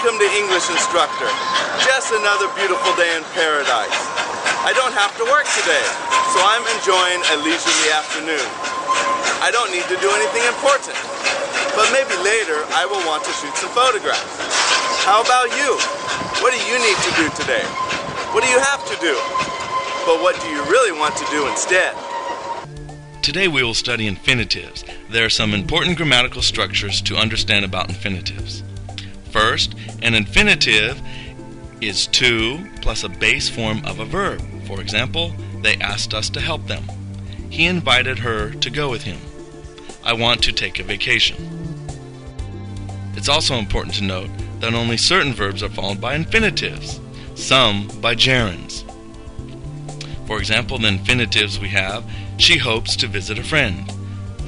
Welcome to English Instructor. Just another beautiful day in paradise. I don't have to work today, so I'm enjoying a leisurely afternoon. I don't need to do anything important, but maybe later I will want to shoot some photographs. How about you? What do you need to do today? What do you have to do? But what do you really want to do instead? Today we will study infinitives. There are some important grammatical structures to understand about infinitives. First, an infinitive is to plus a base form of a verb. For example, they asked us to help them. He invited her to go with him. I want to take a vacation. It's also important to note that only certain verbs are followed by infinitives, some by gerunds. For example, the infinitives we have, she hopes to visit a friend.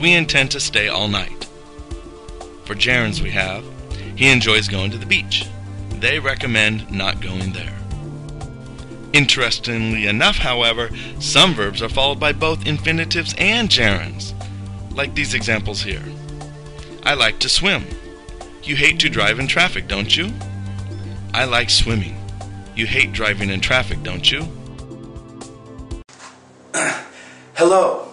We intend to stay all night. For gerunds we have, he enjoys going to the beach. They recommend not going there. Interestingly enough, however, some verbs are followed by both infinitives and gerunds, like these examples here. I like to swim. You hate to drive in traffic, don't you? I like swimming. You hate driving in traffic, don't you? Hello.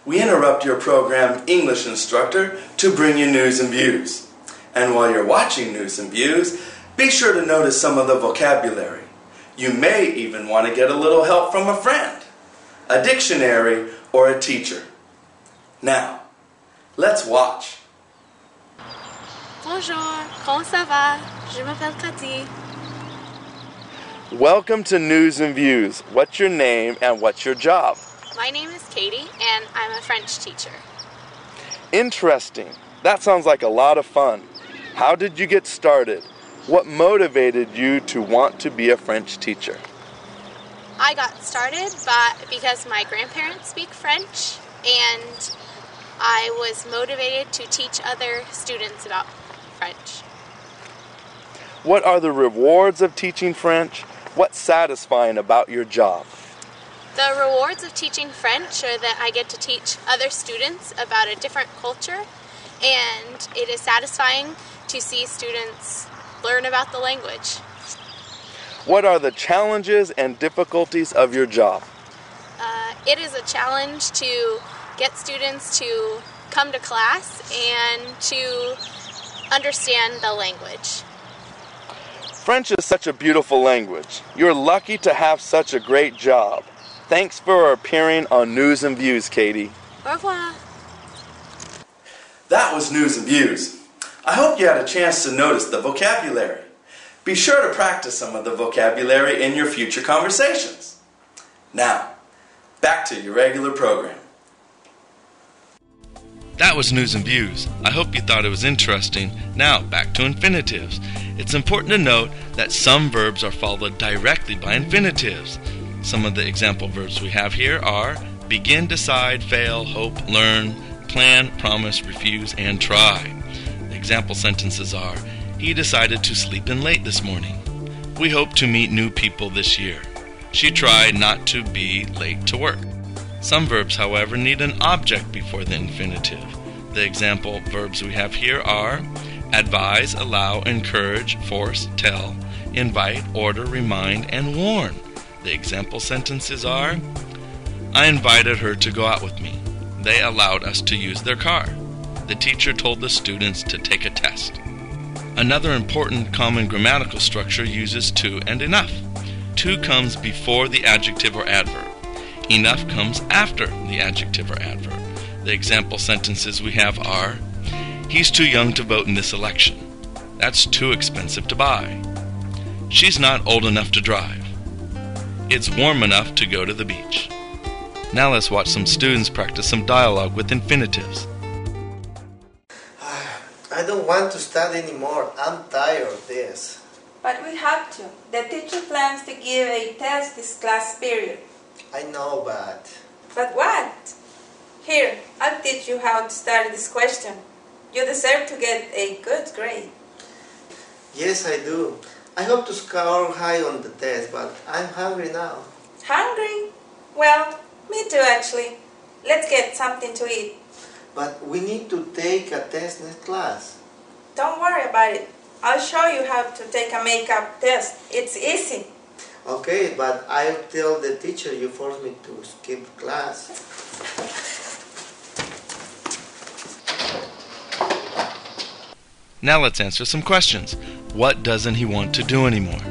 We interrupt your program, English Instructor, to bring you news and views. And while you're watching news and views, be sure to notice some of the vocabulary. You may even want to get a little help from a friend, a dictionary, or a teacher. Now, let's watch. Bonjour, comment ça va? Je m'appelle Cathy. Welcome to News and Views. What's your name and what's your job? My name is Katie, and I'm a French teacher. Interesting. That sounds like a lot of fun. How did you get started? What motivated you to want to be a French teacher? I got started because my grandparents speak French, and I was motivated to teach other students about French. What are the rewards of teaching French? What's satisfying about your job? The rewards of teaching French are that I get to teach other students about a different culture, and it is satisfying to see students learn about the language. What are the challenges and difficulties of your job? It is a challenge to get students to come to class and to understand the language. French is such a beautiful language. You're lucky to have such a great job. Thanks for appearing on News and Views, Katie. Au revoir. That was News and Views. I hope you had a chance to notice the vocabulary. Be sure to practice some of the vocabulary in your future conversations. Now, back to your regular program. That was News and Views. I hope you thought it was interesting. Now, back to infinitives. It's important to note that some verbs are followed directly by infinitives. Some of the example verbs we have here are begin, decide, fail, hope, learn, plan, promise, refuse, and try. The example sentences are, he decided to sleep in late this morning. We hope to meet new people this year. She tried not to be late to work. Some verbs, however, need an object before the infinitive. The example verbs we have here are advise, allow, encourage, force, tell, invite, order, remind, and warn. The example sentences are, I invited her to go out with me. They allowed us to use their car. The teacher told the students to take a test. Another important common grammatical structure uses to and enough. To comes before the adjective or adverb. Enough comes after the adjective or adverb. The example sentences we have are, he's too young to vote in this election. That's too expensive to buy. She's not old enough to drive. It's warm enough to go to the beach. Now let's watch some students practice some dialogue with infinitives. I don't want to study anymore. I'm tired of this. But we have to. The teacher plans to give a test this class period. I know, but... But what? Here, I'll teach you how to study this question. You deserve to get a good grade. Yes, I do. I hope to score high on the test, but I'm hungry now. Hungry? Well, me too actually. Let's get something to eat. But we need to take a test next class. Don't worry about it. I'll show you how to take a makeup test. It's easy. Okay, but I'll tell the teacher you forced me to skip class. Now let's answer some questions. What doesn't he want to do anymore?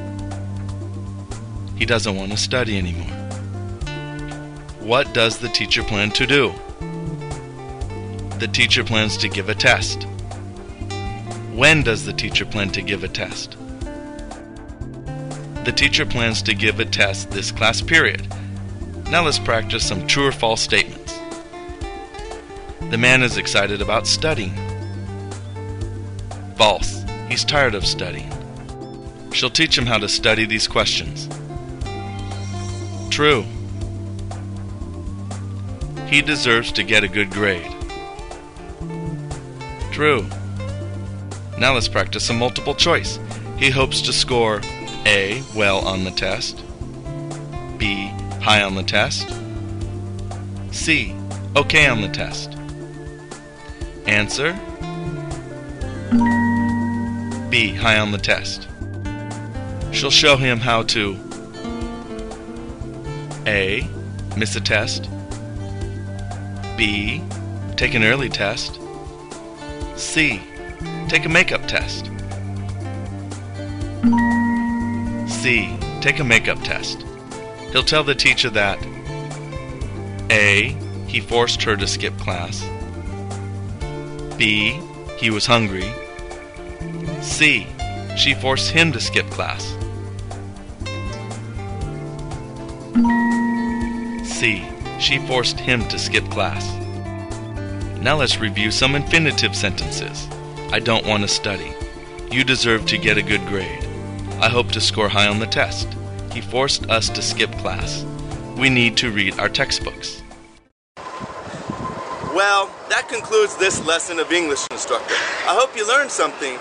He doesn't want to study anymore. What does the teacher plan to do? The teacher plans to give a test. When does the teacher plan to give a test? The teacher plans to give a test this class period. Now let's practice some true or false statements. The man is excited about studying. False. He's tired of studying. She'll teach him how to study these questions. True. He deserves to get a good grade. True. Now let's practice some multiple choice. He hopes to score A, well on the test, B, high on the test, C, okay on the test. Answer B, high on the test. She'll show him how to A, miss a test, B, take an early test, C, take a makeup test. C, take a makeup test. He'll tell the teacher that A, he forced her to skip class, B, he was hungry, C, she forced him to skip class. C, she forced him to skip class. Now let's review some infinitive sentences. I don't want to study. You deserve to get a good grade. I hope to score high on the test. He forced us to skip class. We need to read our textbooks. Well, that concludes this lesson of English, Instructor. I hope you learned something.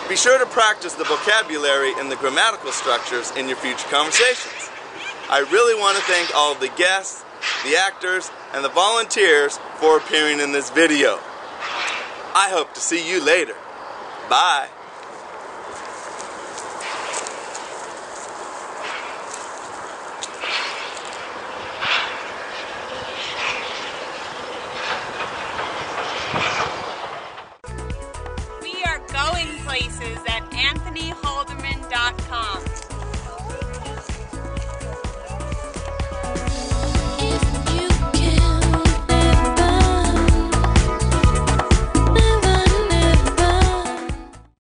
Be sure to practice the vocabulary and the grammatical structures in your future conversations. I really want to thank all of the guests, the actors, and the volunteers for appearing in this video. I hope to see you later. Bye. We are going places at AnthonyHalderman.com.